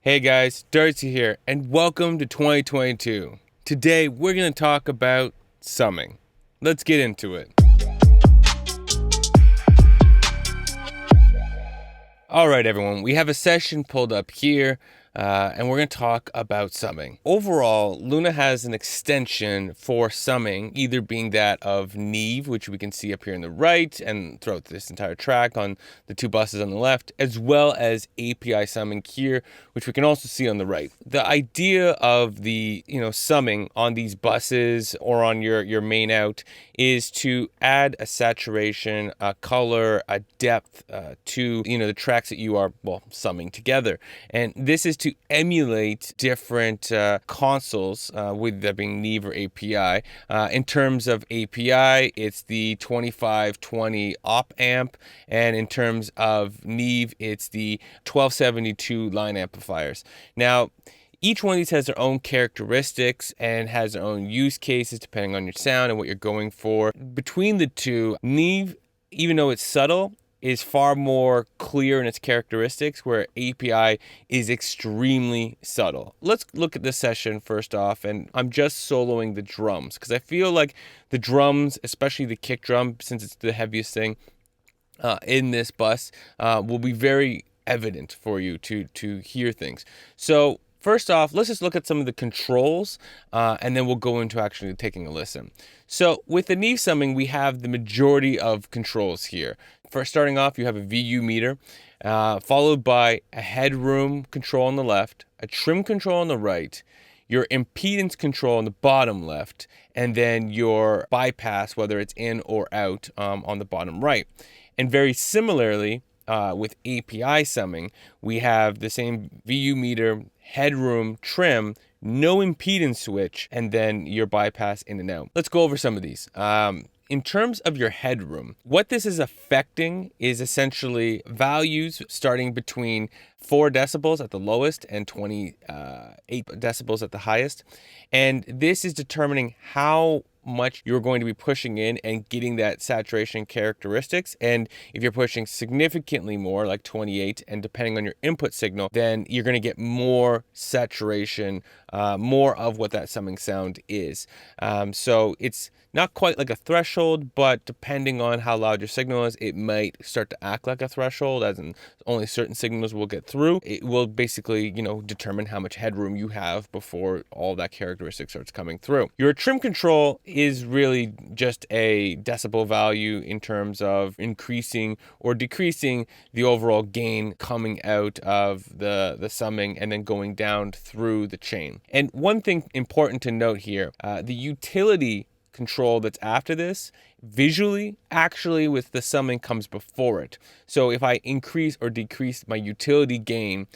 Hey guys, Darcy here, and welcome to 2022. Today we're going to talk about summing. Let's get into it. Alright everyone, we have a session pulled up here, and we're going to talk about summing. Overall, Luna has an extension for summing, either being that of Neve, which we can see up here on the right, and throughout this entire track on the two buses on the left, as well as API summing here, which we can also see on the right. The idea of the summing on these buses or on your main out is to add a saturation, a color, a depth to the tracks that you are summing together, and this is to emulate different consoles, with that being Neve or API. In terms of API, it's the 2520 op amp, and in terms of Neve, it's the 1272 line amplifiers. Now, each one of these has their own characteristics and has their own use cases depending on your sound and what you're going for. Between the two, Neve, even though it's subtle, is far more clear in its characteristics, where API is extremely subtle. Let's look at this session first off, and I'm just soloing the drums because I feel like the drums, especially the kick drum, since it's the heaviest thing in this bus, will be very evident for you to hear things. So first off, let's just look at some of the controls, and then we'll go into actually taking a listen. So with the Neve summing, we have the majority of controls here. First, starting off, you have a VU meter, followed by a headroom control on the left, a trim control on the right, your impedance control on the bottom left, and then your bypass, whether it's in or out, on the bottom right. And very similarly, with API summing, we have the same VU meter, headroom, trim, no impedance switch, and then your bypass in and out. Let's go over some of these. In terms of your headroom, what this is affecting is essentially values starting between 4 decibels at the lowest and 28 decibels at the highest. And this is determining how much you're going to be pushing in and getting that saturation characteristics. And if you're pushing significantly more, like 28, and depending on your input signal, then you're going to get more saturation, more of what that summing sound is. So it's not quite like a threshold, but depending on how loud your signal is, it might start to act like a threshold, as in only certain signals will get through. It will basically, determine how much headroom you have before all that characteristic starts coming through. Your trim control is really just a decibel value in terms of increasing or decreasing the overall gain coming out of the summing and then going down through the chain. And one thing important to note here, the utility control that's after this, visually, actually with the summing comes before it. So if I increase or decrease my utility gain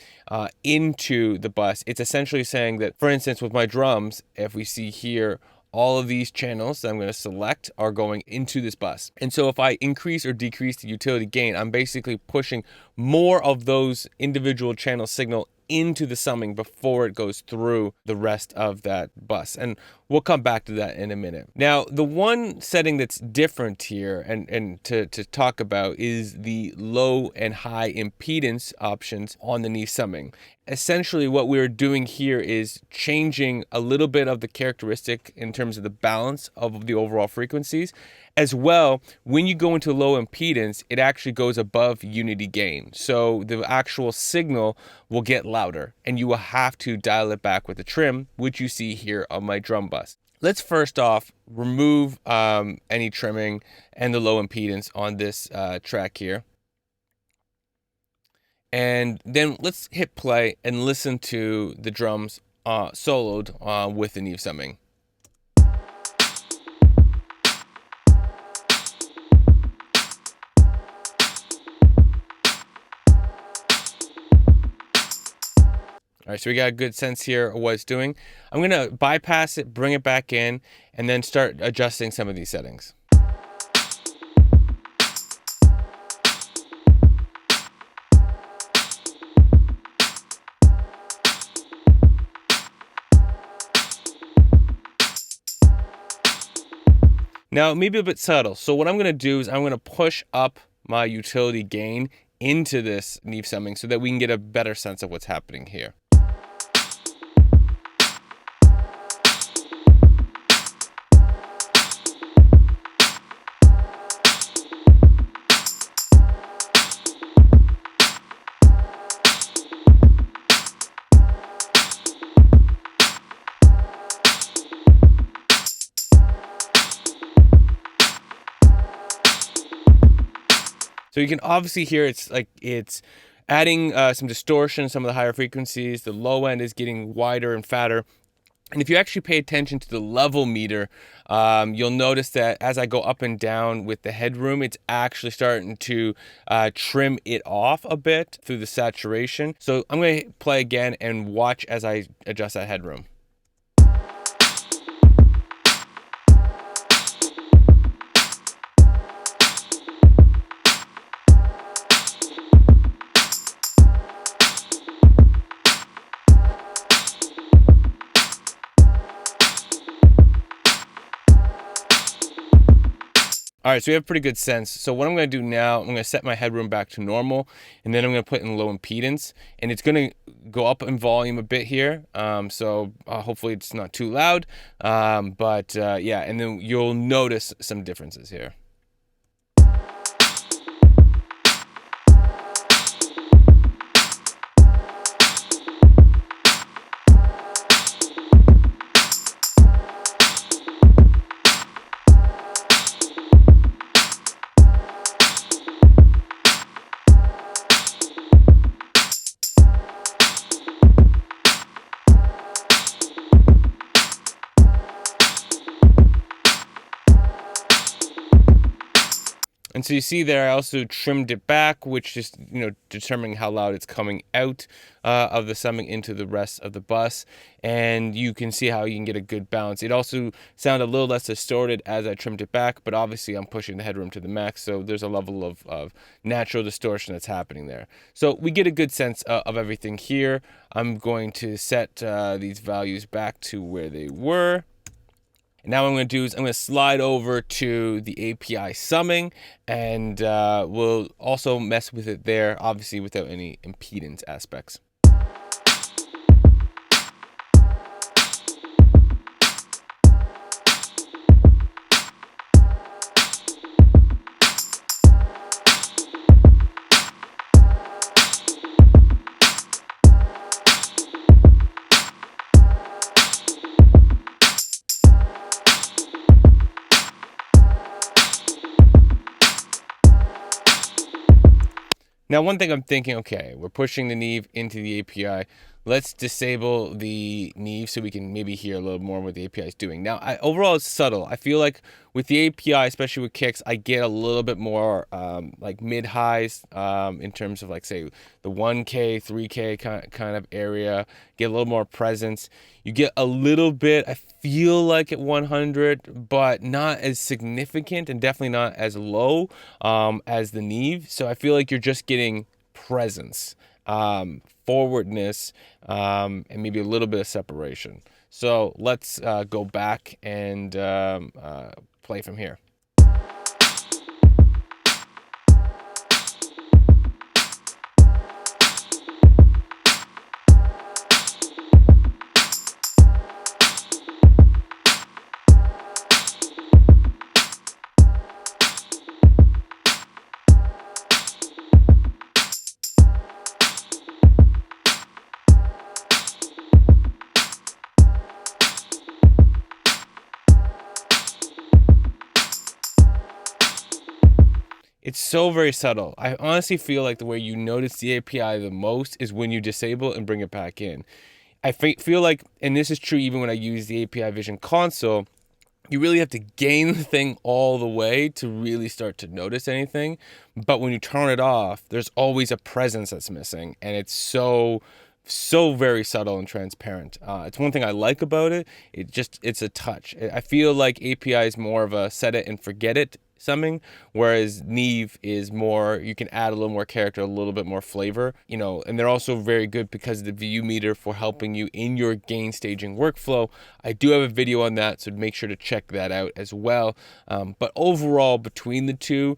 into the bus, it's essentially saying that, for instance, with my drums, if we see here, all of these channels that I'm going to select are going into this bus. And so if I increase or decrease the utility gain, I'm basically pushing more of those individual channel signal into the summing before it goes through the rest of that bus. And we'll come back to that in a minute. Now, the one setting that's different here and to talk about is the low and high impedance options on the Neve summing. Essentially, what we're doing here is changing a little bit of the characteristic in terms of the balance of the overall frequencies. As well, when you go into low impedance, it actually goes above unity gain. So the actual signal will get louder, and you will have to dial it back with the trim, which you see here on my drum bus. Let's first off remove any trimming and the low impedance on this track here. And then let's hit play and listen to the drums soloed with the Neve summing. All right, so we got a good sense here of what it's doing. I'm going to bypass it, bring it back in, and then start adjusting some of these settings. Now, it may be a bit subtle. So what I'm going to do is I'm going to push up my utility gain into this Neve summing so that we can get a better sense of what's happening here. So you can obviously hear it's adding some distortion, some of the higher frequencies. The low end is getting wider and fatter. And if you actually pay attention to the level meter, you'll notice that as I go up and down with the headroom, it's actually starting to trim it off a bit through the saturation. So I'm going to play again and watch as I adjust that headroom. All right, so we have pretty good sense. So what I'm going to do now, I'm going to set my headroom back to normal, and then I'm going to put in low impedance, and it's going to go up in volume a bit here. So hopefully it's not too loud, yeah, and then you'll notice some differences here. And so you see there, I also trimmed it back, which is, determining how loud it's coming out of the summing into the rest of the bus. And you can see how you can get a good balance. It also sounded a little less distorted as I trimmed it back, but obviously I'm pushing the headroom to the max, so there's a level of natural distortion that's happening there. So we get a good sense of everything here. I'm going to set these values back to where they were. And now what I'm going to do is I'm going to slide over to the API summing, and we'll also mess with it there, obviously without any impedance aspects. Now, one thing I'm thinking, okay, we're pushing the Neve into the API. Let's disable the Neve so we can maybe hear a little more what the API is doing. Now, overall, it's subtle. I feel like with the API, especially with kicks, I get a little bit more like mid-highs in terms of, like, say, the 1K, 3K kind of area. Get a little more presence. You get a little bit, I feel like at 100, but not as significant and definitely not as low as the Neve. So I feel like you're just getting presence, forwardness, and maybe a little bit of separation. So let's go back and play from here. It's so very subtle. I honestly feel like the way you notice the API the most is when you disable and bring it back in. I feel like, and this is true even when I use the API Vision console, you really have to gain the thing all the way to really start to notice anything. But when you turn it off, there's always a presence that's missing, and it's so very subtle and transparent. It's one thing I like about it. It's a touch. I feel like API is more of a set it and forget it summing, whereas Neve is more, you can add a little more character, a little bit more flavor, and they're also very good because of the view meter for helping you in your gain staging workflow. I do have a video on that, so make sure to check that out as well. But overall, between the two,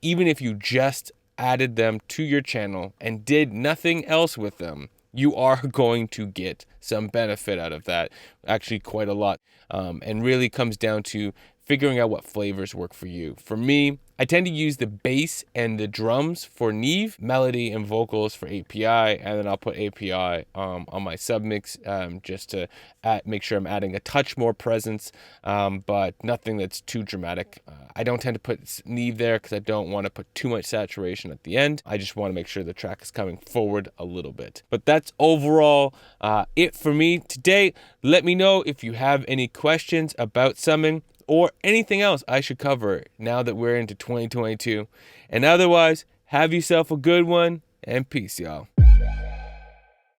even if you just added them to your channel and did nothing else with them, you are going to get some benefit out of that, actually quite a lot, and really comes down to figuring out what flavors work for you. For me, I tend to use the bass and the drums for Neve, melody and vocals for API, and then I'll put API on my submix just to make sure I'm adding a touch more presence, but nothing that's too dramatic. I don't tend to put Neve there because I don't want to put too much saturation at the end. I just want to make sure the track is coming forward a little bit. But that's overall it for me today. Let me know if you have any questions about summing or anything else I should cover now that we're into 2022. And otherwise, have yourself a good one, and peace, y'all.